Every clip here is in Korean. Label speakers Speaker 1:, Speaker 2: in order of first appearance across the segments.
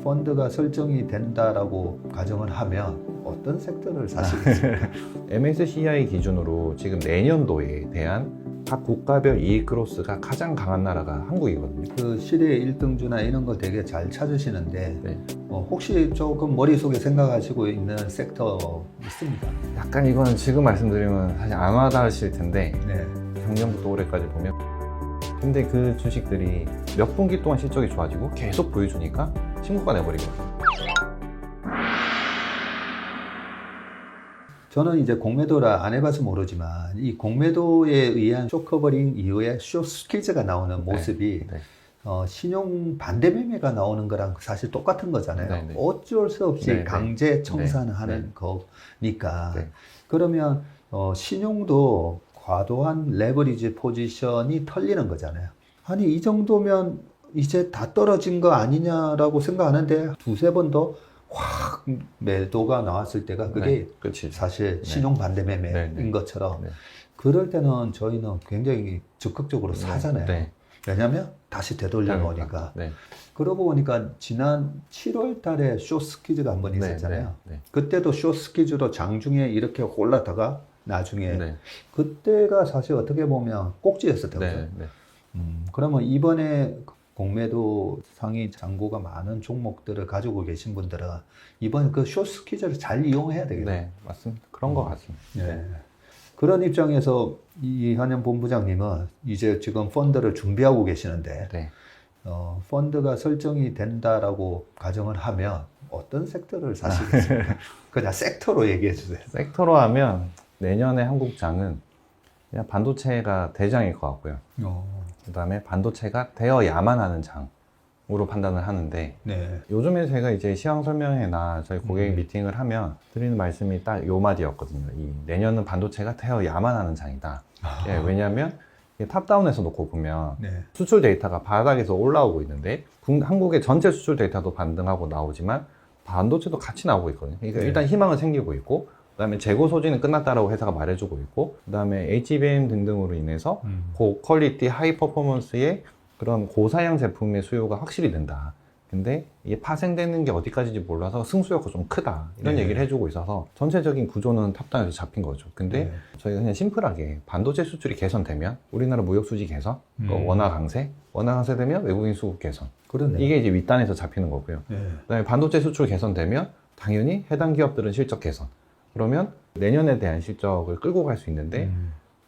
Speaker 1: 펀드가 설정이 된다라고 가정을 하면 어떤 섹터를 사시겠습니까?
Speaker 2: MSCI 기준으로 지금 내년도에 대한 각 국가별 이익 그로스가 가장 강한 나라가 한국이거든요.
Speaker 1: 그 시리에 1등주나 이런 거 되게 잘 찾으시는데
Speaker 2: 네.
Speaker 1: 혹시 조금 머릿속에 생각하시고 있는 sek터 있습니까?
Speaker 2: 약간 이거는 지금 말씀드리면 사실 안 와닿으실 텐데
Speaker 1: 네.
Speaker 2: 작년부터 올해까지 보면 근데 그 주식들이 몇 분기 동안 실적이 좋아지고 계속 보여주니까 신고가 내버리거든요.
Speaker 1: 저는 이제 공매도라 안 해봐서 모르지만 이 공매도에 의한 쇼커버링 이후에 숏스퀴즈가 나오는 모습이
Speaker 2: 네.
Speaker 1: 신용 반대 매매가 나오는 거랑 사실 똑같은 거잖아요.
Speaker 2: 네, 네.
Speaker 1: 어쩔 수 없이
Speaker 2: 네, 네.
Speaker 1: 강제 청산하는
Speaker 2: 네.
Speaker 1: 거니까.
Speaker 2: 네.
Speaker 1: 그러면 신용도 과도한 레버리지 포지션이 털리는 거잖아요. 아니 이 정도면 이제 다 떨어진 거 아니냐라고 생각하는데 두세 번 더 확 매도가 나왔을 때가 그게
Speaker 2: 그치.
Speaker 1: 사실
Speaker 2: 네.
Speaker 1: 신용 반대 매매인
Speaker 2: 네, 네.
Speaker 1: 것처럼
Speaker 2: 네.
Speaker 1: 그럴 때는 저희는 굉장히 적극적으로 사잖아요.
Speaker 2: 네.
Speaker 1: 왜냐하면 다시 되돌려 놓으니까.
Speaker 2: 네.
Speaker 1: 그러고 보니까 지난 7월 달에 숏스퀴즈가 한 번 있었잖아요.
Speaker 2: 네. 네.
Speaker 1: 그때도 숏스퀴즈로 장중에 이렇게 올랐다가 나중에
Speaker 2: 네.
Speaker 1: 그때가 사실 어떻게 보면 꼭지였었던 거죠.
Speaker 2: 네. 네.
Speaker 1: 그러면 이번에 공매도 상위 잔고가 많은 종목들을 가지고 계신 분들은 이번에 그 숏스퀴즈를 잘 이용해야 되겠네요.
Speaker 2: 네, 맞습니다. 그런 것 같습니다.
Speaker 1: 네. 그런 입장에서 이한현 본부장님은 이제 지금 펀드를 준비하고 계시는데
Speaker 2: 네.
Speaker 1: 펀드가 설정이 된다라고 가정을 하면 어떤 섹터를 사시겠습니까? 그냥 섹터로 얘기해 주세요.
Speaker 2: 섹터로 하면 내년에 한국장은 그냥 반도체가 대장일 것 같고요. 그 다음에 반도체가 되어야만 하는 장으로 판단을 하는데
Speaker 1: 네.
Speaker 2: 요즘에 제가 이제 시황 설명회나 저희 고객 미팅을 하면 드리는 말씀이 딱 요 마디였거든요. 이 내년은 반도체가 되어야만 하는 장이다. 예, 왜냐하면 탑다운에서 놓고 보면
Speaker 1: 네.
Speaker 2: 수출 데이터가 바닥에서 올라오고 있는데 한국의 전체 수출 데이터도 반등하고 나오지만 반도체도 같이 나오고 있거든요. 그러니까
Speaker 1: 네.
Speaker 2: 일단 희망은 생기고 있고 그다음에 재고 소진은 끝났다라고 회사가 말해주고 있고 그다음에 HBM 등등으로 인해서 고퀄리티 하이 퍼포먼스의 그런 고사양 제품의 수요가 확실히 는다. 근데 이게 파생되는 게 어디까지인지 몰라서 승수효가 좀 크다 이런
Speaker 1: 네.
Speaker 2: 얘기를 해주고 있어서 전체적인 구조는 탑다운에서 잡힌 거죠. 근데
Speaker 1: 네.
Speaker 2: 저희가 그냥 심플하게 반도체 수출이 개선되면 우리나라 무역 수지 개선, 원화 강세 되면 외국인 수급 개선.
Speaker 1: 그렇네요.
Speaker 2: 이게 이제 윗단에서 잡히는 거고요.
Speaker 1: 네.
Speaker 2: 그다음에 반도체 수출 개선되면 당연히 해당 기업들은 실적 개선. 그러면 내년에 대한 실적을 끌고 갈 수 있는데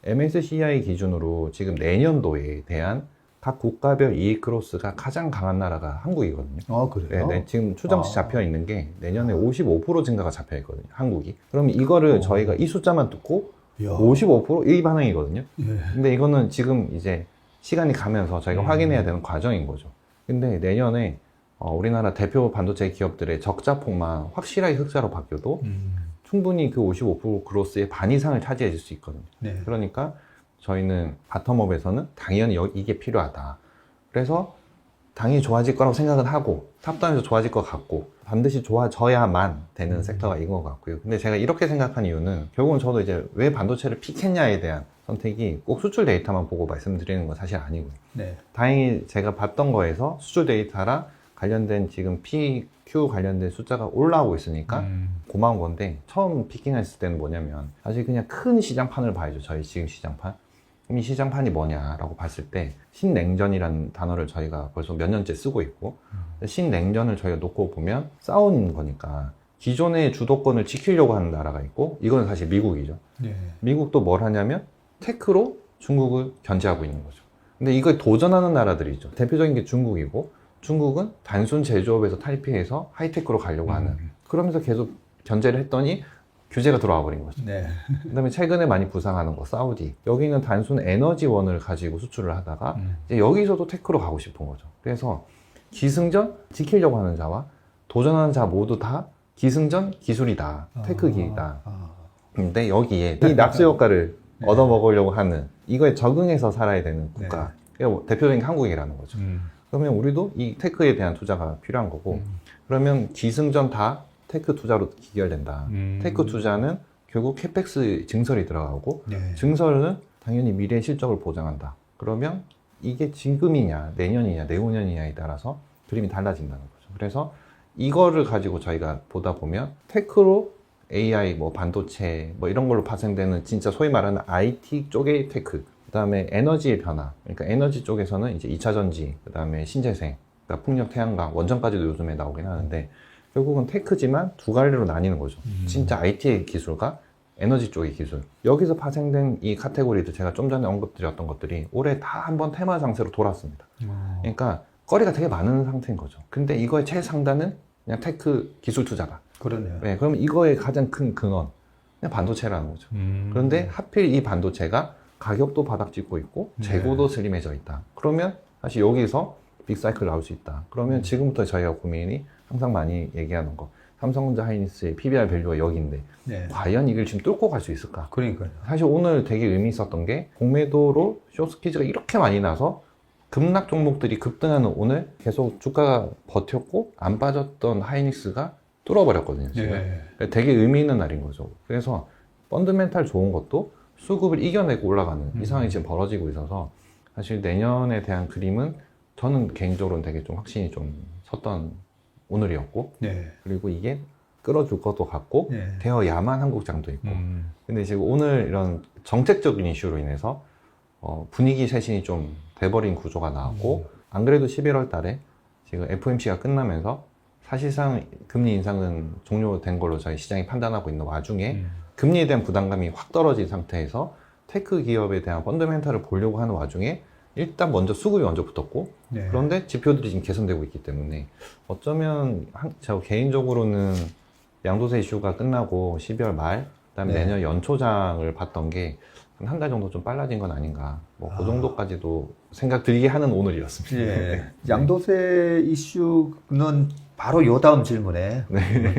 Speaker 2: MSCI 기준으로 지금 내년도에 대한 각 국가별 이익 크로스가 가장 강한 나라가 한국이거든요.
Speaker 1: 그래요?
Speaker 2: 네, 지금 추정치 잡혀 있는 게 내년에 55% 증가가 잡혀 있거든요. 한국이. 그럼 이거를 저희가 이 숫자만 듣고
Speaker 1: 이야.
Speaker 2: 55%이 반응이거든요.
Speaker 1: 예.
Speaker 2: 근데 이거는 지금 이제 시간이 가면서 저희가 확인해야 되는 과정인 거죠. 근데 내년에 우리나라 대표 반도체 기업들의 적자폭만 확실하게 흑자로 바뀌어도 충분히 그 55% 그로스의 반 이상을 차지해 줄 수 있거든요.
Speaker 1: 네.
Speaker 2: 그러니까 저희는 바텀업에서는 당연히 이게 필요하다. 그래서 당연히 좋아질 거라고 생각은 하고 탑다운에서 좋아질 것 같고 반드시 좋아져야만 되는 섹터가 이건 것 같고요. 근데 제가 이렇게 생각한 이유는 결국은 저도 이제 왜 반도체를 픽했냐에 대한 선택이 꼭 수출 데이터만 보고 말씀드리는 건 사실 아니고요.
Speaker 1: 네.
Speaker 2: 다행히 제가 봤던 거에서 수출 데이터랑 관련된 지금 PQ 관련된 숫자가 올라오고 있으니까 고마운 건데 처음 피킹했을 때는 뭐냐면 사실 그냥 큰 시장판을 봐야죠. 저희 지금 시장판. 이 시장판이 뭐냐라고 봤을 때 신냉전이라는 단어를 저희가 벌써 몇 년째 쓰고 있고 신냉전을 저희가 놓고 보면 싸우는 거니까 기존의 주도권을 지키려고 하는 나라가 있고 이건 사실 미국이죠.
Speaker 1: 네.
Speaker 2: 미국도 뭘 하냐면 테크로 중국을 견제하고 있는 거죠. 근데 이걸 도전하는 나라들이죠. 대표적인 게 중국이고 중국은 단순 제조업에서 탈피해서 하이테크로 가려고 하는 그러면서 계속 견제를 했더니 규제가 들어와 버린 거죠.
Speaker 1: 네.
Speaker 2: 그 다음에 최근에 많이 부상하는 거 사우디 여기는 단순 에너지원을 가지고 수출을 하다가 이제 여기서도 테크로 가고 싶은 거죠. 그래서 기승전 지키려고 하는 자와 도전하는 자 모두 다 기승전 기술이다 테크기이다. 근데 여기에 이 납수 효과를
Speaker 1: 네.
Speaker 2: 얻어먹으려고 하는 이거에 적응해서 살아야 되는 국가 그러니까 대표적인 게 한국이라는 거죠. 그러면 우리도 이 테크에 대한 투자가 필요한 거고 그러면 기승전 다 테크 투자로 기결된다. 테크 투자는 결국 캐펙스 증설이 들어가고
Speaker 1: 네.
Speaker 2: 증설은 당연히 미래의 실적을 보장한다. 그러면 이게 지금이냐, 내년이냐, 내후년이냐에 따라서 그림이 달라진다는 거죠. 그래서 이거를 가지고 저희가 보다 보면 테크로 AI, 뭐 반도체, 뭐 이런 걸로 파생되는 진짜 소위 말하는 IT 쪽의 테크. 그 다음에 에너지의 변화. 그러니까 에너지 쪽에서는 이제 2차 전지, 그 다음에 신재생, 그러니까 풍력, 태양광, 원전까지도 요즘에 나오긴 하는데 결국은 테크지만 두 갈래로 나뉘는 거죠. 진짜 IT의 기술과 에너지 쪽의 기술. 여기서 파생된 이 카테고리도 제가 좀 전에 언급드렸던 것들이 올해 다 한번 테마 상세로 돌았습니다. 그러니까 거리가 되게 많은 상태인 거죠. 근데 이거의 최상단은 그냥 테크 기술 투자다.
Speaker 1: 그러네요.
Speaker 2: 네, 그럼 이거의 가장 큰 근원, 그냥 반도체라는 거죠. 그런데 하필 이 반도체가 가격도 바닥 찍고 있고 재고도 슬림해져 있다. 그러면 사실 여기서 빅사이클 나올 수 있다. 그러면 지금부터 저희가 고민이 항상 많이 얘기하는 거, 삼성전자 하이닉스의 PBR 밸류가 여기인데
Speaker 1: 네.
Speaker 2: 과연 이걸 지금 뚫고 갈 수 있을까?
Speaker 1: 그러니까요.
Speaker 2: 사실 오늘 되게 의미 있었던 게 공매도로 숏스퀴즈가 이렇게 많이 나서 급락 종목들이 급등하는 오늘 계속 주가가 버텼고 안 빠졌던 하이닉스가 뚫어버렸거든요. 지금.
Speaker 1: 네.
Speaker 2: 되게 의미 있는 날인 거죠. 그래서 펀드멘탈 좋은 것도 수급을 이겨내고 올라가는 이 상황이 지금 벌어지고 있어서 사실 내년에 대한 그림은 저는 개인적으로는 되게 좀 확신이 좀 섰던 오늘이었고
Speaker 1: 네.
Speaker 2: 그리고 이게 끌어줄 것도 같고
Speaker 1: 네.
Speaker 2: 되어야만 한국장도 있고 근데 지금 오늘 이런 정책적인 이슈로 인해서 분위기 쇄신이 좀 돼버린 구조가 나왔고 안 그래도 11월 달에 지금 FOMC가 끝나면서 사실상 금리 인상은 종료된 걸로 저희 시장이 판단하고 있는 와중에 금리에 대한 부담감이 확 떨어진 상태에서 테크 기업에 대한 펀더멘탈을 보려고 하는 와중에 일단 먼저 수급이 먼저 붙었고
Speaker 1: 네.
Speaker 2: 그런데 지표들이 지금 개선되고 있기 때문에 어쩌면 저 개인적으로는 양도세 이슈가 끝나고 12월 말 그다음에
Speaker 1: 네.
Speaker 2: 내년 연초장을 봤던 게 한 달 정도 좀 빨라진 건 아닌가 뭐 그 정도까지도 생각 들게 하는 오늘이었습니다.
Speaker 1: 예. 양도세 이슈는 바로 요 다음 질문에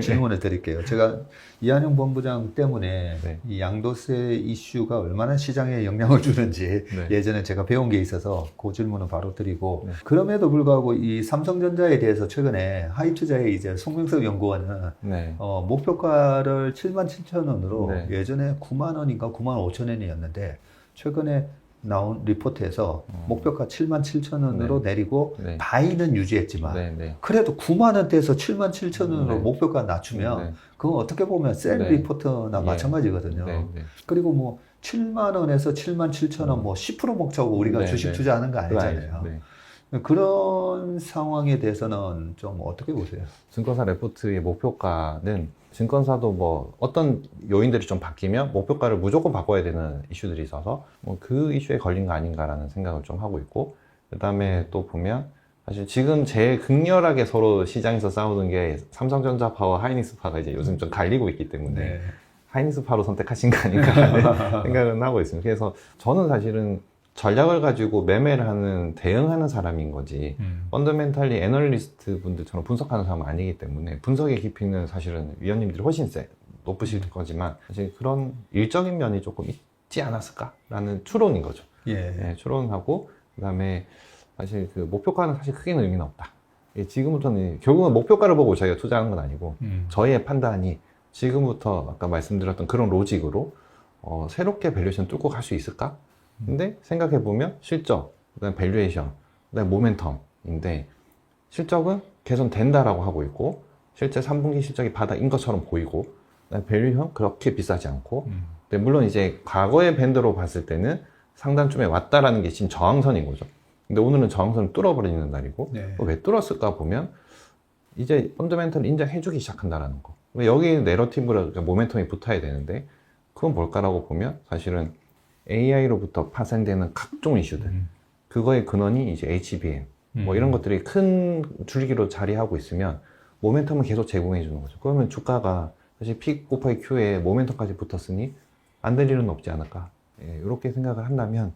Speaker 1: 질문을 드릴게요. 제가 이한용 본부장 때문에
Speaker 2: 네.
Speaker 1: 이 양도세 이슈가 얼마나 시장에 영향을 주는지
Speaker 2: 네.
Speaker 1: 예전에 제가 배운 게 있어서 그 질문은 바로 드리고
Speaker 2: 네.
Speaker 1: 그럼에도 불구하고 이 삼성전자에 대해서 최근에 하이투자의 이제 송명석 연구원은
Speaker 2: 네.
Speaker 1: 목표가를 77,000원으로
Speaker 2: 네.
Speaker 1: 예전에 9만 원인가 9만 5천 원이었는데 최근에 나온 리포트에서 목표가 77,000원으로 내리고
Speaker 2: 네.
Speaker 1: 바이는 유지했지만
Speaker 2: 네, 네.
Speaker 1: 그래도 9만 원대에서 77,000원으로
Speaker 2: 네.
Speaker 1: 목표가 낮추면
Speaker 2: 네.
Speaker 1: 그건 어떻게 보면 셀
Speaker 2: 네.
Speaker 1: 리포트나
Speaker 2: 예.
Speaker 1: 마찬가지거든요.
Speaker 2: 네, 네.
Speaker 1: 그리고 뭐 7만 원에서 77,000원 뭐 10% 먹자고 우리가
Speaker 2: 네,
Speaker 1: 주식
Speaker 2: 네.
Speaker 1: 투자하는 거
Speaker 2: 그거
Speaker 1: 아니잖아요.
Speaker 2: 아니죠. 네.
Speaker 1: 그런 상황에 대해서는 좀 어떻게 보세요?
Speaker 2: 증권사 레포트의 목표가는 증권사도 뭐 어떤 요인들이 좀 바뀌면 목표가를 무조건 바꿔야 되는 이슈들이 있어서 뭐 그 이슈에 걸린 거 아닌가라는 생각을 좀 하고 있고 그 다음에 또 보면 사실 지금 제일 극렬하게 서로 시장에서 싸우는 게 삼성전자 파와 하이닉스 파가 이제 요즘 좀 갈리고 있기 때문에
Speaker 1: 네.
Speaker 2: 하이닉스 파로 선택하신 거 아닌가 생각은 하고 있습니다. 그래서 저는 사실은 전략을 가지고 매매를 하는, 대응하는 사람인 거지, 펀더멘탈리 애널리스트 분들처럼 분석하는 사람은 아니기 때문에 분석의 깊이는 사실은 위원님들이 훨씬 높으실 거지만 사실 그런 일적인 면이 조금 있지 않았을까라는 추론인 거죠.
Speaker 1: 예.
Speaker 2: 추론하고 그다음에 사실 그 목표가는 사실 크게는 의미는 없다. 지금부터는 결국은 목표가를 보고 저희가 투자하는 건 아니고 저희의 판단이 지금부터 아까 말씀드렸던 그런 로직으로 새롭게 밸류에이션 뚫고 갈 수 있을까? 근데 생각해보면 실적, 그다음에 밸류에이션, 그다음에 모멘텀인데 실적은 개선된다라고 하고 있고 실제 3분기 실적이 바닥인 것처럼 보이고 그다음에 밸류에이션 그렇게 비싸지 않고 근데 물론 이제 과거의 밴드로 봤을 때는 상단쯤에 왔다라는 게 지금 저항선인 거죠. 근데 오늘은 저항선을 뚫어버리는 날이고
Speaker 1: 네.
Speaker 2: 왜 뚫었을까 보면 이제 펀더멘털을 인정해주기 시작한다라는 거. 여기 내러티브로 모멘텀이 붙어야 되는데 그건 뭘까라고 보면 사실은 AI로부터 파생되는 각종 이슈들 그거의 근원이 이제 HBM 뭐 이런 것들이 큰 줄기로 자리하고 있으면 모멘텀을 계속 제공해 주는 거죠. 그러면 주가가 사실 P 곱하기 Q에 모멘텀까지 붙었으니 안 될 일은 없지 않을까. 이렇게 생각을 한다면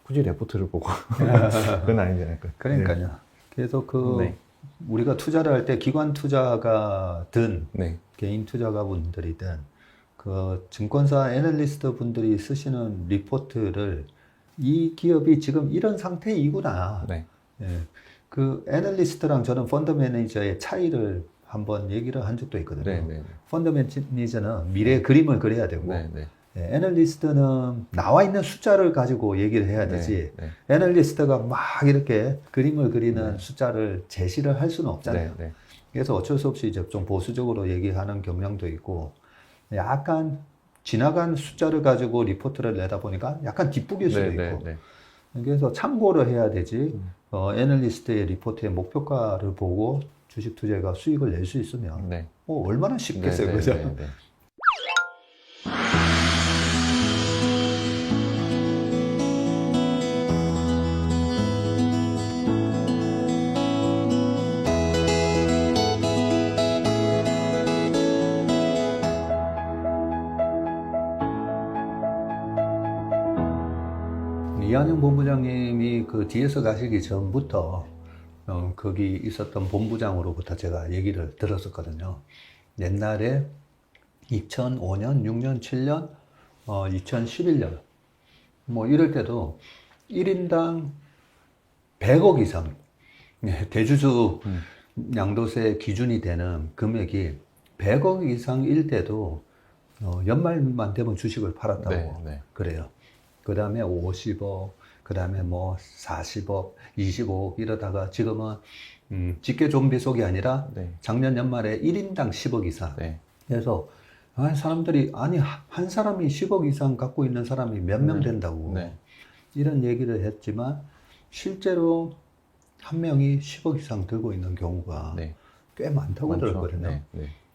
Speaker 2: 굳이 레포트를 보고 그건 아니지 않을까.
Speaker 1: 그러니까요. 그래서
Speaker 2: 네.
Speaker 1: 우리가 투자를 할 때 기관 투자가든
Speaker 2: 네.
Speaker 1: 개인 투자가분들이든 그 증권사 애널리스트 분들이 쓰시는 리포트를 이 기업이 지금 이런 상태이구나.
Speaker 2: 네.
Speaker 1: 예. 그 애널리스트랑 저는 펀드 매니저의 차이를 한번 얘기를 한 적도 있거든요.
Speaker 2: 네. 네.
Speaker 1: 펀드 매니저는 미래의 그림을 그려야 되고
Speaker 2: 네. 네.
Speaker 1: 애널리스트는 나와 있는 숫자를 가지고 얘기를 해야 되지.
Speaker 2: 네.
Speaker 1: 애널리스트가 막 이렇게 그림을 그리는
Speaker 2: 네.
Speaker 1: 숫자를 제시를 할 수는 없잖아요.
Speaker 2: 네.
Speaker 1: 그래서 어쩔 수 없이 이제 좀 보수적으로 얘기하는 경향도 있고, 약간 지나간 숫자를 가지고 리포트를 내다 보니까 약간 뒷북일 수도 있고. 그래서 참고를 해야 되지. 애널리스트의 리포트의 목표가를 보고 주식 투자가 수익을 낼 수 있으면 얼마나 쉽겠어요, 그죠? 이한영 본부장님이 그 뒤에서 가시기 전부터 거기 있었던 본부장으로부터 제가 얘기를 들었었거든요. 옛날에 2005년, 6년, 7년, 2011년 뭐 이럴 때도 1인당 100억 이상 대주주 양도세 기준이 되는 금액이 100억 이상일 때도 연말만 되면 주식을 팔았다고 그래요. 그 다음에 50억, 그 다음에 뭐 40억, 25억 이러다가 지금은 직계 좀비속이 아니라 작년 연말에 1인당 10억 이상. 그래서 사람들이 아니 한 사람이 10억 이상 갖고 있는 사람이 몇 명 된다고 이런 얘기를 했지만 실제로 한 명이 10억 이상 들고 있는 경우가 꽤 많다고 들었거든요.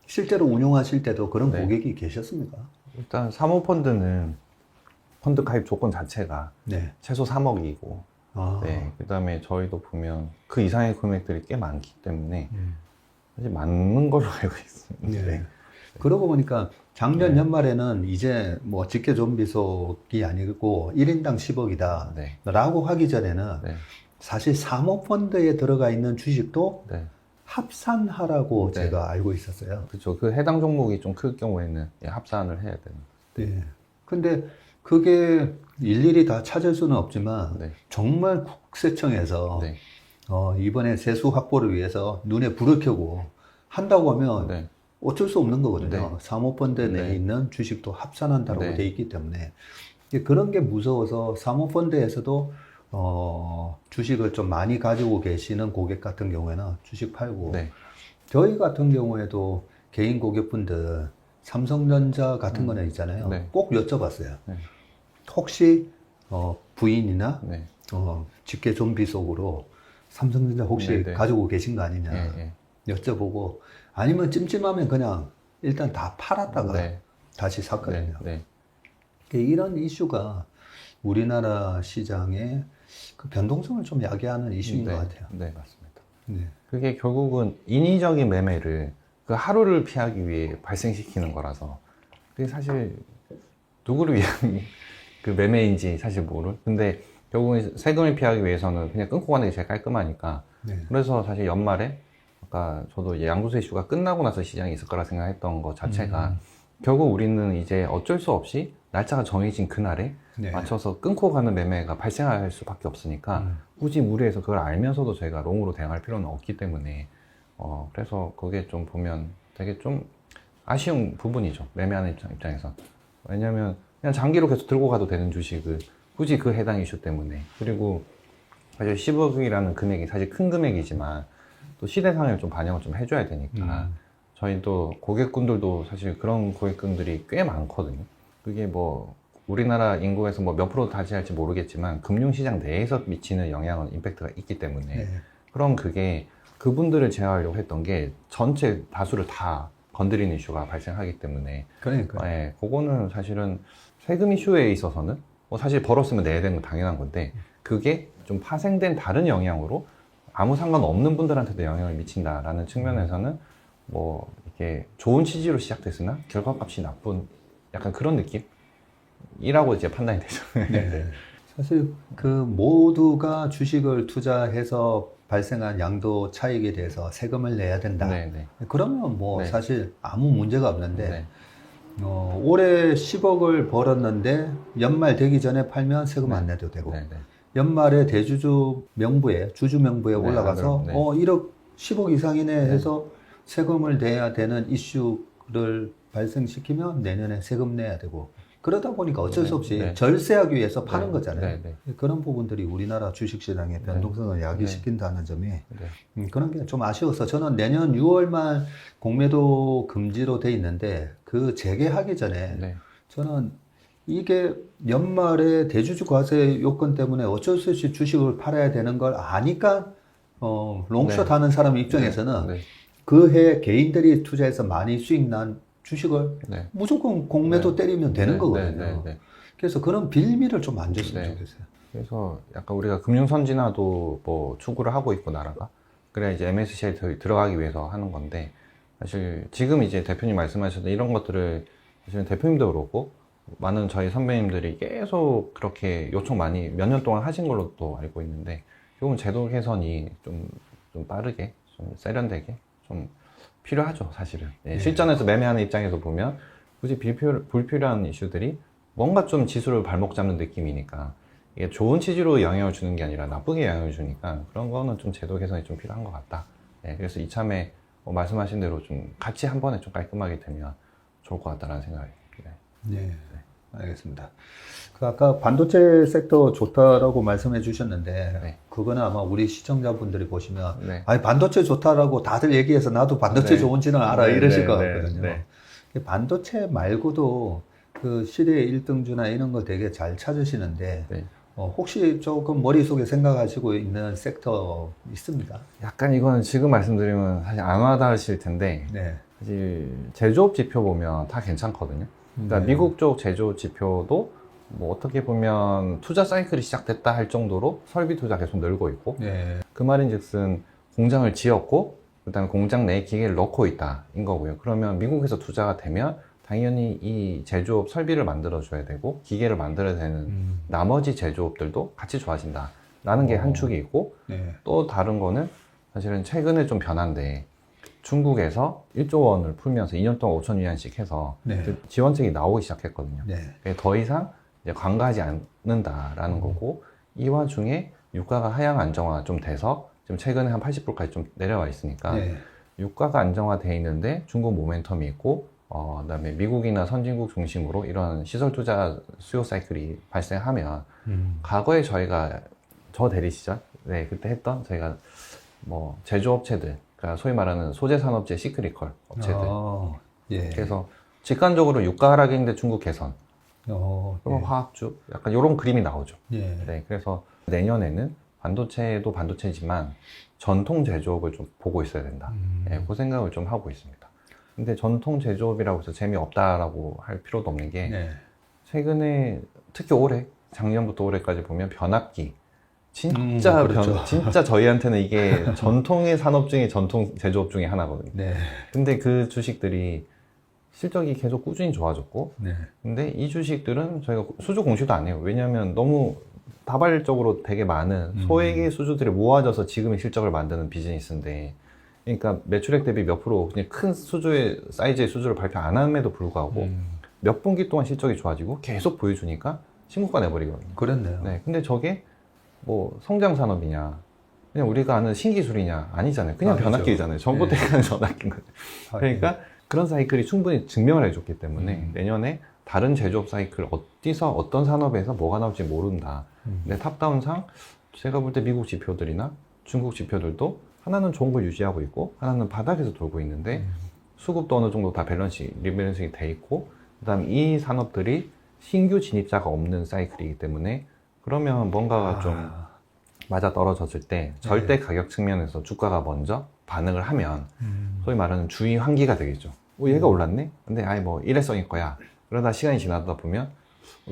Speaker 1: 실제로 운용하실 때도 그런 고객이 계셨습니까?
Speaker 2: 일단 사모펀드는 펀드 가입 조건 자체가 최소 3억이고 그 다음에 저희도 보면 그 이상의 금액들이 꽤 많기 때문에 사실 맞는 걸로 알고 있습니다.
Speaker 1: 그러고 보니까 작년 연말에는 이제 뭐 직계 좀비속이 아니고 1인당 10억이다 라고 하기 전에는 사실 사모펀드에 들어가 있는 주식도 합산하라고 제가 알고 있었어요.
Speaker 2: 그렇죠. 그 해당 종목이 좀 클 경우에는 합산을 해야 되는.
Speaker 1: 근데 그게 일일이 다 찾을 수는 없지만 정말 국세청에서 이번에 세수 확보를 위해서 눈에 불을 켜고 한다고 하면 어쩔 수 없는 거거든요. 사모펀드 내에 있는 주식도 합산한다고 돼 있기 때문에 그런 게 무서워서 사모펀드에서도 주식을 좀 많이 가지고 계시는 고객 같은 경우에는 주식 팔고 저희 같은 경우에도 개인 고객분들 삼성전자 같은 거는 있잖아요. 꼭 여쭤봤어요. 혹시 부인이나 직계 좀비 속으로 삼성전자 혹시 가지고 계신 거 아니냐 여쭤보고 아니면 찜찜하면 그냥 일단 다 팔았다가 다시 샀거든요. 이런 이슈가 우리나라 시장의 그 변동성을 좀 야기하는 이슈인 것 같아요.
Speaker 2: 맞습니다. 그게 결국은 인위적인 매매를 그 하루를 피하기 위해 발생시키는 거라서 그게 사실 누구를 위한 그 매매인지 사실 모를. 근데 결국은 세금을 피하기 위해서는 그냥 끊고 가는 게 제일 깔끔하니까. 그래서 사실 연말에 아까 저도 양도세 이슈가 끝나고 나서 시장이 있을 거라 생각했던 것 자체가 결국 우리는 이제 어쩔 수 없이 날짜가 정해진 그날에 맞춰서 끊고 가는 매매가 발생할 수밖에 없으니까 굳이 무리해서 그걸 알면서도 저희가 롱으로 대응할 필요는 없기 때문에 그래서 그게 좀 보면 되게 좀 아쉬운 부분이죠. 매매하는 입장에서. 왜냐면 그냥 장기로 계속 들고 가도 되는 주식을 굳이 그 해당 이슈 때문에. 그리고 사실 10억이라는 금액이 사실 큰 금액이지만 또 시대상을 좀 반영을 좀 해줘야 되니까 저희도 고객분들도 사실 그런 고객분들이 꽤 많거든요. 그게 뭐 우리나라 인구에서 뭐 몇 프로 차지할지 모르겠지만 금융시장 내에서 미치는 영향은 임팩트가 있기 때문에 그럼 그게 그분들을 제어하려고 했던 게 전체 다수를 다 건드리는 이슈가 발생하기 때문에 그거는 사실은 세금 이슈에 있어서는 뭐 사실 벌었으면 내야 되는 건 당연한 건데 그게 좀 파생된 다른 영향으로 아무 상관없는 분들한테도 영향을 미친다라는 측면에서는 뭐 이게 좋은 취지로 시작됐으나 결과값이 나쁜 약간 그런 느낌이라고 이제 판단이 되죠.
Speaker 1: 사실 그 모두가 주식을 투자해서 발생한 양도 차익에 대해서 세금을 내야 된다. 그러면 뭐 사실 아무 문제가 없는데 올해 10억을 벌었는데 연말 되기 전에 팔면 세금 안 내도 되고 연말에 대주주 명부에 주주 명부에 올라가서 1억 10억 이상이네 해서 세금을 내야 되는 이슈를 발생시키면 내년에 세금 내야 되고 그러다 보니까 어쩔 수 없이
Speaker 2: 네.
Speaker 1: 절세하기 위해서 파는
Speaker 2: 네.
Speaker 1: 거잖아요.
Speaker 2: 네.
Speaker 1: 그런 부분들이 우리나라 주식시장의 변동성을 야기시킨다는 점이
Speaker 2: 네.
Speaker 1: 그런 게 좀 아쉬워서 저는 내년 6월 말 공매도 금지로 돼 있는데 그 재개하기 전에
Speaker 2: 네.
Speaker 1: 저는 이게 연말에 대주주 과세 요건 때문에 어쩔 수 없이 주식을 팔아야 되는 걸 아니까 롱숏
Speaker 2: 네.
Speaker 1: 하는 사람 입장에서는
Speaker 2: 네.
Speaker 1: 그 해 개인들이 투자해서 많이 수익 난 주식을
Speaker 2: 네.
Speaker 1: 무조건 공매도 때리면 되는 거거든요.
Speaker 2: 네.
Speaker 1: 그래서 그런 빌미를 좀 안 줬으면
Speaker 2: 네.
Speaker 1: 좋겠어요.
Speaker 2: 그래서 약간 우리가 금융 선진화도 뭐 추구를 하고 있고 나라가 그래야 이제 MSCI에 들어가기 위해서 하는 건데 사실 지금 이제 대표님 말씀하셨던 이런 것들을 사실은 대표님도 그렇고 많은 저희 선배님들이 계속 그렇게 요청 많이 몇 년 동안 하신 걸로 또 알고 있는데 조금 제도 개선이 좀 빠르게 좀 세련되게 좀 필요하죠 사실은. 예, 실전에서 매매하는 입장에서 보면 굳이 불필요한 이슈들이 뭔가 좀 지수를 발목 잡는 느낌이니까 이게 좋은 취지로 영향을 주는 게 아니라 나쁘게 영향을 주니까 그런 거는 좀 제도 개선이 좀 필요한 것 같다. 예, 그래서 이참에 말씀하신 대로 좀 같이 한 번에 좀 깔끔하게 되면 좋을 것 같다라는 생각이 듭니다.
Speaker 1: 네, 알겠습니다. 그 아까 반도체 섹터 좋다라고 말씀해 주셨는데
Speaker 2: 네.
Speaker 1: 그거는 아마 우리 시청자분들이 보시면
Speaker 2: 네.
Speaker 1: 아니 반도체 좋다라고 다들 얘기해서 나도 반도체
Speaker 2: 네.
Speaker 1: 좋은지는 알아
Speaker 2: 네,
Speaker 1: 이러실
Speaker 2: 네,
Speaker 1: 것
Speaker 2: 네,
Speaker 1: 같거든요.
Speaker 2: 네.
Speaker 1: 반도체 말고도 그 시대 1등주나 이런 거 되게 잘 찾으시는데
Speaker 2: 네.
Speaker 1: 혹시 조금 머릿속에 생각하시고 있는 섹터 있습니다?
Speaker 2: 약간 이건 지금 말씀드리면 사실 안 와닿으실 텐데
Speaker 1: 네.
Speaker 2: 사실 제조업 지표 보면 다 괜찮거든요. 그러니까
Speaker 1: 네.
Speaker 2: 미국 쪽 제조업 지표도 뭐 어떻게 보면 투자 사이클이 시작됐다 할 정도로 설비 투자 계속 늘고 있고
Speaker 1: 네.
Speaker 2: 그 말인즉슨 공장을 지었고 그다음에 공장 내에 기계를 넣고 있다인 거고요. 그러면 미국에서 투자가 되면 당연히 이 제조업 설비를 만들어 줘야 되고 기계를 만들어야 되는 나머지 제조업들도 같이 좋아진다라는 게 한 축이 있고
Speaker 1: 네.
Speaker 2: 또 다른 거는 사실은 최근에 좀 변한데 중국에서 1조 원을 풀면서 2년 동안 5천 위안씩 해서
Speaker 1: 네.
Speaker 2: 그 지원책이 나오기 시작했거든요.
Speaker 1: 네.
Speaker 2: 더 이상 이제 관가하지 않는다라는 거고 이 와중에 유가가 하향 안정화 좀 돼서 지금 최근에 한 80불까지 좀 내려와 있으니까
Speaker 1: 네.
Speaker 2: 유가가 안정화돼 있는데 중국 모멘텀이 있고 그다음에 미국이나 선진국 중심으로 이런 시설 투자 수요 사이클이 발생하면 과거에 저희가 저 대리 시절 그때 했던 저희가 뭐 제조업체들 그러니까 소위 말하는 소재 산업재 시크리컬 업체들
Speaker 1: 예.
Speaker 2: 그래서 직관적으로 유가 하락인데 중국 개선 그러면
Speaker 1: 예.
Speaker 2: 화학주 약간 이런 그림이 나오죠.
Speaker 1: 예.
Speaker 2: 네, 그래서 내년에는 반도체도 반도체지만 전통 제조업을 좀 보고 있어야 된다. 네, 그 생각을 좀 하고 있습니다. 근데 전통 제조업이라고 해서 재미없다라고 할 필요도 없는 게
Speaker 1: 네.
Speaker 2: 최근에 특히 올해 작년부터 올해까지 보면 변압기 진짜
Speaker 1: 그렇죠.
Speaker 2: 진짜 저희한테는 이게 전통의 산업 중에 전통 제조업 중에 하나거든요.
Speaker 1: 네.
Speaker 2: 근데 그 주식들이 실적이 계속 꾸준히 좋아졌고
Speaker 1: 네.
Speaker 2: 근데 이 주식들은 저희가 수주 공시도 안 해요. 왜냐하면 너무 다발적으로 되게 많은 소액의 수주들이 모아져서 지금의 실적을 만드는 비즈니스인데 그러니까 매출액 대비 몇 프로 그냥 큰 수주의 사이즈의 수주를 발표 안 함에도 불구하고 몇 분기 동안 실적이 좋아지고 계속 보여주니까 신고가 내버리거든요.
Speaker 1: 그렇네요.
Speaker 2: 네, 근데 저게 뭐 성장 산업이냐 그냥 우리가 아는 신기술이냐 아니잖아요. 그냥
Speaker 1: 아니죠.
Speaker 2: 변압기잖아요. 전봇대 가는 전압기인 거죠. 그러니까 그런 사이클이 충분히 증명을 해줬기 때문에 내년에 다른 제조업 사이클 어디서 어떤 산업에서 뭐가 나올지 모른다. 근데 탑다운상 제가 볼 때 미국 지표들이나 중국 지표들도 하나는 좋은 걸 유지하고 있고 하나는 바닥에서 돌고 있는데 수급도 어느 정도 다 리밸런싱이 돼 있고 그다음 이 산업들이 신규 진입자가 없는 사이클이기 때문에 그러면 뭔가가 좀 맞아 떨어졌을 때 절대 가격 측면에서 주가가 먼저 반응을 하면 소위 말하는 주의 환기가 되겠죠. 얘가 올랐네? 근데 아예 뭐 일회성일 거야. 그러다 시간이 지나다 보면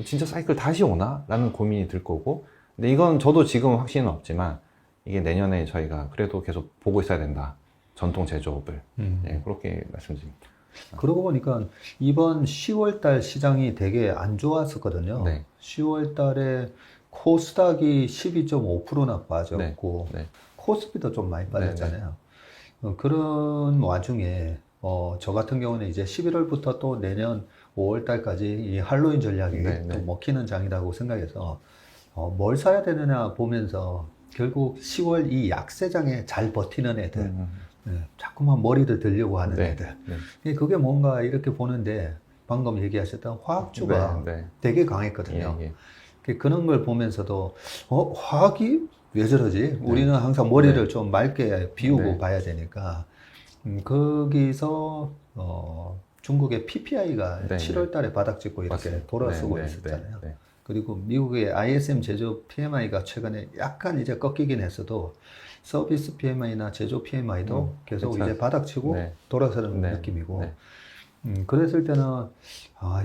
Speaker 2: 진짜 사이클 다시 오나? 라는 고민이 들 거고 근데 이건 저도 지금 확신은 없지만 이게 내년에 저희가 그래도 계속 보고 있어야 된다. 전통 제조업을. 네, 그렇게 말씀드립니다.
Speaker 1: 그러고 보니까 이번 10월 달 시장이 되게 안 좋았었거든요.
Speaker 2: 네.
Speaker 1: 10월 달에 코스닥이 12.5%나 빠졌고
Speaker 2: 네.
Speaker 1: 코스피도 좀 많이 빠졌잖아요. 그런 와중에 저 같은 경우는 이제 11월부터 또 내년 5월 달까지 이 할로윈 전략이 또 먹히는 장이라고 생각해서 뭘 사야 되느냐 보면서 결국 10월 이 약세장에 잘 버티는 애들 자꾸만 머리를 들려고 하는 애들 그게 뭔가 이렇게 보는데 방금 얘기하셨던 화학주가
Speaker 2: 네, 네.
Speaker 1: 되게 강했거든요.
Speaker 2: 예,
Speaker 1: 그런 걸 보면서도 화학이 왜 저러지? 우리는 항상 머리를
Speaker 2: 네.
Speaker 1: 좀 맑게 비우고
Speaker 2: 네.
Speaker 1: 봐야 되니까 거기서 중국의 PPI가
Speaker 2: 네,
Speaker 1: 7월 달에 바닥 찍고 이렇게
Speaker 2: 맞습니다.
Speaker 1: 돌아서고
Speaker 2: 네, 네,
Speaker 1: 있었잖아요.
Speaker 2: 네, 네.
Speaker 1: 그리고 미국의 ISM 제조 PMI가 최근에 약간 이제 꺾이긴 했어도 서비스 PMI나 제조 PMI도 계속
Speaker 2: 괜찮-
Speaker 1: 이제 바닥 치고
Speaker 2: 네.
Speaker 1: 돌아서는
Speaker 2: 네,
Speaker 1: 느낌이고
Speaker 2: 네.
Speaker 1: 그랬을 때는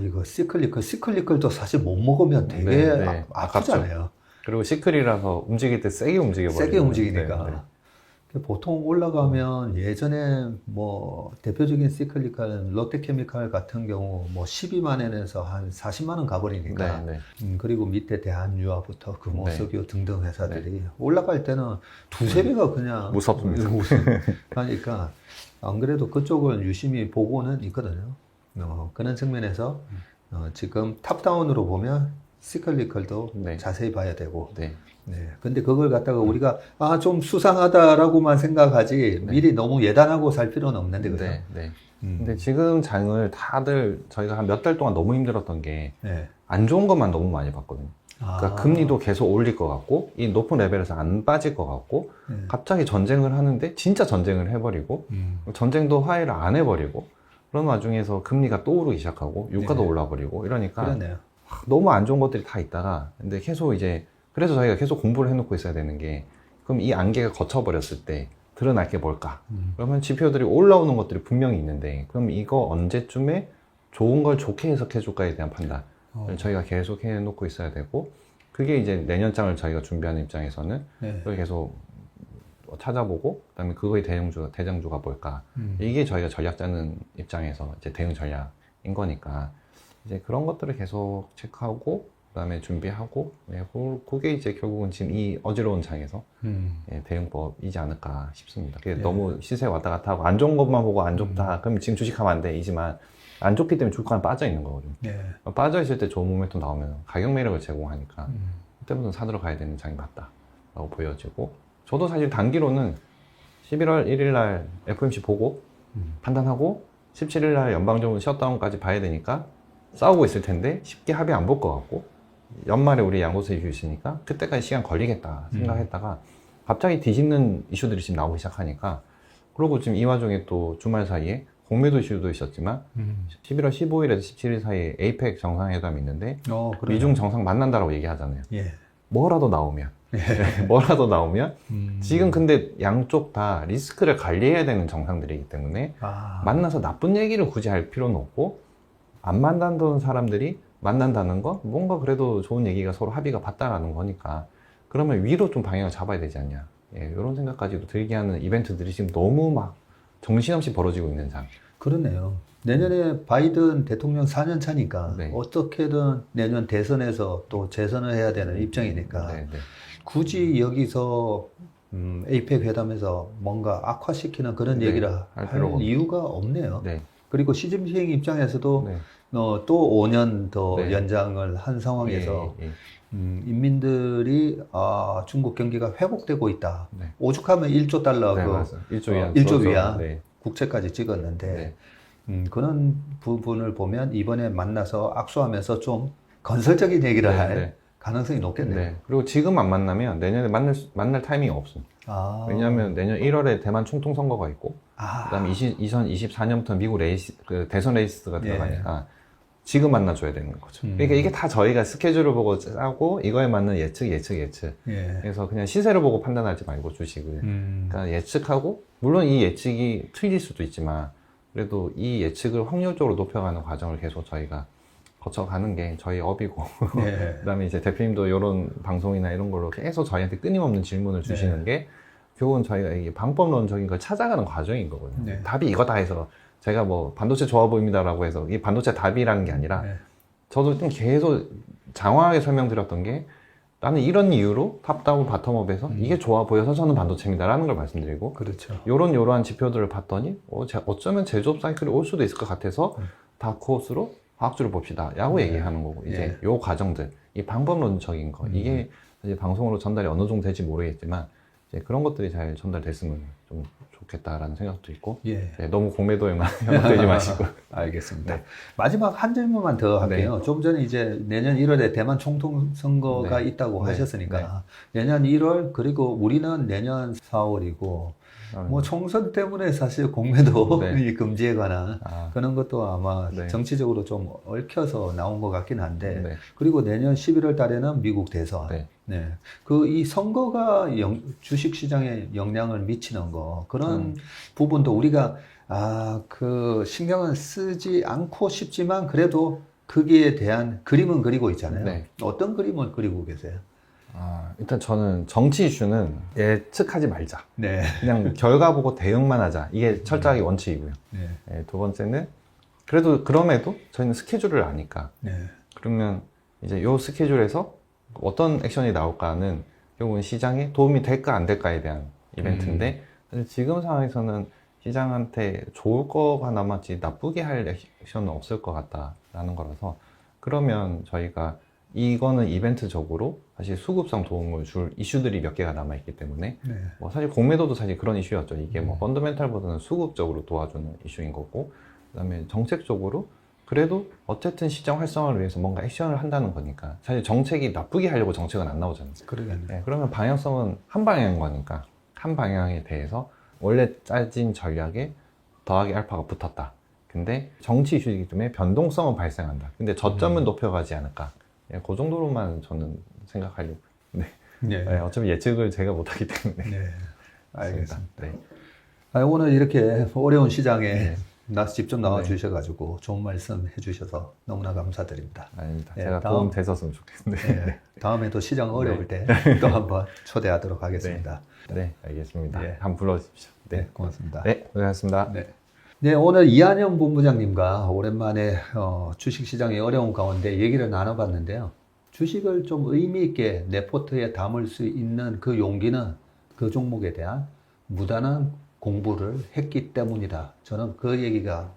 Speaker 1: 이거 시클리컬도 사실 못 먹으면 되게
Speaker 2: 네, 네.
Speaker 1: 아프잖아요.
Speaker 2: 그리고 시클이라서 움직일 때 세게 움직여버려요.
Speaker 1: 세게 움직이니까.
Speaker 2: 네,
Speaker 1: 보통 올라가면 예전에 뭐 대표적인 시클리컬 롯데케미칼 같은 경우 뭐 12만 원에서 한 40만 원 가버리니까
Speaker 2: 네,
Speaker 1: 그리고 밑에 대한유화부터 금호석유 등등 회사들이
Speaker 2: 네.
Speaker 1: 올라갈 때는 두세 배가 그냥
Speaker 2: 무섭습니다.
Speaker 1: 그러니까 안 그래도 그쪽을 유심히 보고는 있거든요. 그런 측면에서 지금 탑다운으로 보면 시클리컬도
Speaker 2: 네.
Speaker 1: 자세히 봐야 되고
Speaker 2: 네.
Speaker 1: 네. 근데 그걸 갖다가 우리가 좀 수상하다라고만 생각하지 미리 너무 예단하고 살 필요는 없는데 그죠?
Speaker 2: 네, 네. 근데 지금 장을 다들 저희가 한 몇 달 동안 너무 힘들었던 게 안
Speaker 1: 네.
Speaker 2: 좋은 것만 너무 많이 봤거든요. 그러니까 금리도 계속 올릴 것 같고 이 높은 레벨에서 안 빠질 것 같고
Speaker 1: 네.
Speaker 2: 갑자기 전쟁을 하는데 진짜 전쟁을 해버리고 전쟁도 화해를 안 해버리고 그런 와중에서 금리가 또 오르기 시작하고 유가도
Speaker 1: 네.
Speaker 2: 올라버리고 이러니까
Speaker 1: 그러네요.
Speaker 2: 너무 안 좋은 것들이 다 있다가 근데 계속 이제 그래서 저희가 계속 공부를 해놓고 있어야 되는 게 그럼 이 안개가 거쳐버렸을 때 드러날 게 뭘까? 그러면 지표들이 올라오는 것들이 분명히 있는데 그럼 이거 언제쯤에 좋은 걸 좋게 해석해 줄까에 대한 판단을 저희가 계속 해놓고 있어야 되고 그게 이제 내년장을 저희가 준비하는 입장에서는
Speaker 1: 네.
Speaker 2: 그걸 계속 찾아보고 그다음에 그거의 대장주가 뭘까? 이게 저희가 전략 짜는 입장에서 이제 대응 전략인 거니까 이제 그런 것들을 계속 체크하고 그다음에 준비하고 그게 이제 결국은 지금 이 어지러운 장에서 대응법이지 않을까 싶습니다. 그게 너무 시세 왔다 갔다 하고 안 좋은 것만 보고 안 좋다 그럼 지금 주식하면 안 돼 이지만 안 좋기 때문에 주가는 빠져 있는 거거든요.
Speaker 1: 네.
Speaker 2: 빠져 있을 때 좋은 모멘텀 나오면 가격 매력을 제공하니까 그때부터 사들어 가야 되는 장이 맞다라고 보여지고 저도 사실 단기로는 11월 1일 날 FOMC 보고 판단하고 17일 날 연방정부 셧다운까지 봐야 되니까 싸우고 있을 텐데 쉽게 합의 안 볼 것 같고 연말에 우리 양도세 이슈 있으니까 그때까지 시간 걸리겠다 생각했다가 갑자기 뒤집는 이슈들이 지금 나오기 시작하니까 그리고 지금 이 와중에 또 주말 사이에 공매도 이슈도 있었지만 11월 15일에서 17일 사이에 에이펙 정상회담이 있는데 미중 정상 만난다라고 얘기하잖아요.
Speaker 1: 예.
Speaker 2: 뭐라도 나오면 뭐라도 나오면 지금 근데 양쪽 다 리스크를 관리해야 되는 정상들이기 때문에 만나서 나쁜 얘기를 굳이 할 필요는 없고 안 만난다는 사람들이 만난다는 거 뭔가 그래도 좋은 얘기가 서로 합의가 봤다라는 거니까 그러면 위로 좀 방향을 잡아야 되지 않냐 이런 생각까지도 들게 하는 이벤트들이 지금 너무 막 정신없이 벌어지고 있는 장.
Speaker 1: 그렇네요. 내년에 바이든 대통령 4년 차니까
Speaker 2: 네.
Speaker 1: 어떻게든 내년 대선에서 또 재선을 해야 되는 입장이니까
Speaker 2: 네, 네.
Speaker 1: 굳이 여기서 에이펙 회담에서 뭔가 악화시키는 그런
Speaker 2: 네,
Speaker 1: 얘기를
Speaker 2: 할
Speaker 1: 할
Speaker 2: 필요가
Speaker 1: 이유가 없네요.
Speaker 2: 네.
Speaker 1: 그리고 시진핑 입장에서도
Speaker 2: 네.
Speaker 1: 또 5년 더
Speaker 2: 네.
Speaker 1: 연장을 한 상황에서
Speaker 2: 예, 예.
Speaker 1: 인민들이 중국 경기가 회복되고 있다.
Speaker 2: 네.
Speaker 1: 오죽하면 1조 달러
Speaker 2: 네,
Speaker 1: 그
Speaker 2: 맞아요. 1조 위안.
Speaker 1: 1조 위안
Speaker 2: 네.
Speaker 1: 국채까지 찍었는데
Speaker 2: 네.
Speaker 1: 그런 부분을 보면 이번에 만나서 악수하면서 좀 건설적인 얘기를
Speaker 2: 네,
Speaker 1: 할
Speaker 2: 네.
Speaker 1: 가능성이 높겠네요.
Speaker 2: 네. 그리고 지금 안 만나면 내년에 만날 타이밍이 없습니다. 왜냐하면 내년 1월에 대만 총통 선거가 있고, 그다음에 2024년부터 미국 대선 레이스가 들어가니까 지금 만나줘야 되는 거죠. 그러니까 이게 다 저희가 스케줄을 보고 짜고 이거에 맞는 예측.
Speaker 1: 예.
Speaker 2: 그래서 그냥 시세를 보고 판단하지 말고 주식을. 그러니까 예측하고 물론 이 예측이 틀릴 수도 있지만 그래도 이 예측을 확률적으로 높여가는 과정을 계속 저희가 거쳐가는 게 저희 업이고
Speaker 1: 예.
Speaker 2: 그다음에 이제 대표님도 이런 방송이나 이런 걸로 계속 저희한테 끊임없는 질문을 주시는 게 결국은 저희가 이게 방법론적인 걸 찾아가는 과정인 거거든요.
Speaker 1: 네.
Speaker 2: 답이 이거다 해서 제가 뭐 반도체 좋아 보입니다라고 해서 이 반도체 답이라는 게 아니라 저도 좀 계속 장황하게 설명드렸던 게 나는 이런 이유로 탑다운 바텀업에서 이게 좋아 보여서 저는 반도체입니다라는 걸 말씀드리고
Speaker 1: 그렇죠.
Speaker 2: 요러한 지표들을 봤더니 어쩌면 제조업 사이클이 올 수도 있을 것 같아서 다크호스로 과학주를 봅시다 라고 얘기하는 거고 이제 요 과정들 이 방법론적인 거 이게 사실 방송으로 전달이 어느 정도 될지 모르겠지만 이제 그런 것들이 잘 전달됐으면 좀 좋겠다라는 생각도 있고
Speaker 1: 예.
Speaker 2: 네, 너무 공매도에만 현혹되지 마시고
Speaker 1: 알겠습니다.
Speaker 2: 네.
Speaker 1: 마지막 한 질문만 더 할게요. 좀 전에 이제 내년 1월에 대만 총통 선거가
Speaker 2: 네.
Speaker 1: 있다고
Speaker 2: 네.
Speaker 1: 하셨으니까 내년 1월 그리고 우리는 내년 4월이고 뭐 총선 때문에 사실 공매도
Speaker 2: 네.
Speaker 1: 금지에 관한
Speaker 2: 아,
Speaker 1: 그런 것도 아마
Speaker 2: 네.
Speaker 1: 정치적으로 좀 얽혀서 나온 것 같긴 한데
Speaker 2: 네.
Speaker 1: 그리고 내년 11월 달에는 미국 대선.
Speaker 2: 네.
Speaker 1: 네. 그 이 선거가 주식 시장에 영향을 미치는 거 그런 부분도 우리가 그 신경은 쓰지 않고 싶지만 그래도 거기에 대한 그림은 그리고 있잖아요.
Speaker 2: 네.
Speaker 1: 어떤 그림을 그리고 계세요?
Speaker 2: 일단 저는 정치 이슈는 예측하지 말자.
Speaker 1: 네.
Speaker 2: 그냥 결과 보고 대응만 하자. 이게 철저하게 원칙이고요.
Speaker 1: 네.
Speaker 2: 네, 두 번째는 그럼에도 저희는 스케줄을 아니까
Speaker 1: 네.
Speaker 2: 그러면 이제 요 스케줄에서 어떤 액션이 나올까는 결국은 시장에 도움이 될까 안 될까에 대한 이벤트인데 사실 지금 상황에서는 시장한테 좋을 거가 남았지 나쁘게 할 액션은 없을 것 같다라는 거라서 그러면 저희가 이거는 이벤트적으로 사실 수급성 도움을 줄 이슈들이 몇 개가 남아있기 때문에
Speaker 1: 네.
Speaker 2: 뭐 사실 공매도도 사실 그런 이슈였죠. 이게 뭐 펀더멘탈보다는 수급적으로 도와주는 이슈인 거고 그다음에 정책적으로 그래도 어쨌든 시장 활성화를 위해서 뭔가 액션을 한다는 거니까 사실 정책이 나쁘게 하려고 정책은 안 나오잖아요.
Speaker 1: 그러겠네요.
Speaker 2: 네, 그러면 방향성은 한 방향인 거니까 한 방향에 대해서 원래 짜진 전략에 더하기 알파가 붙었다. 근데 정치 이슈이기 때문에 변동성은 발생한다. 근데 저점은 높여가지 않을까. 예, 그 정도로만 저는 생각하려고. 네.
Speaker 1: 네.
Speaker 2: 네, 어차피 예측을 제가 못하기 때문에.
Speaker 1: 네. 알겠습니다.
Speaker 2: 네.
Speaker 1: 오늘 이렇게 어려운 시장에
Speaker 2: 네.
Speaker 1: 직접 나와 주셔가지고 좋은 말씀 해주셔서 너무나 감사드립니다.
Speaker 2: 아닙니다.
Speaker 1: 네,
Speaker 2: 제가 도움 됐었으면 좋겠는데.
Speaker 1: 네, 다음에도 시장 어려울 때 또 한번 초대하도록 하겠습니다.
Speaker 2: 네, 알겠습니다.
Speaker 1: 네.
Speaker 2: 한번 불러주십시오.
Speaker 1: 네, 고맙습니다.
Speaker 2: 네, 고생하셨습니다.
Speaker 1: 네. 네, 오늘 이한영 본부장님과 오랜만에 주식시장의 어려운 가운데 얘기를 나눠봤는데요. 주식을 좀 의미 있게 내 포트에 담을 수 있는 그 용기는 그 종목에 대한 무단한 공부를 했기 때문이다. 저는 그 얘기가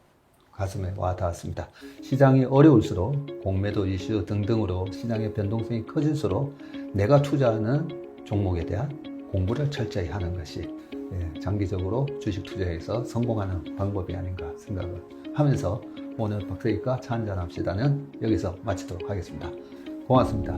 Speaker 1: 가슴에 와 닿았습니다. 시장이 어려울수록 공매도 이슈 등등으로 시장의 변동성이 커질수록 내가 투자하는 종목에 대한 공부를 철저히 하는 것이 장기적으로 주식 투자에서 성공하는 방법이 아닌가 생각을 하면서 오늘 박사님과 차 한잔 합시다는 여기서 마치도록 하겠습니다. 고맙습니다.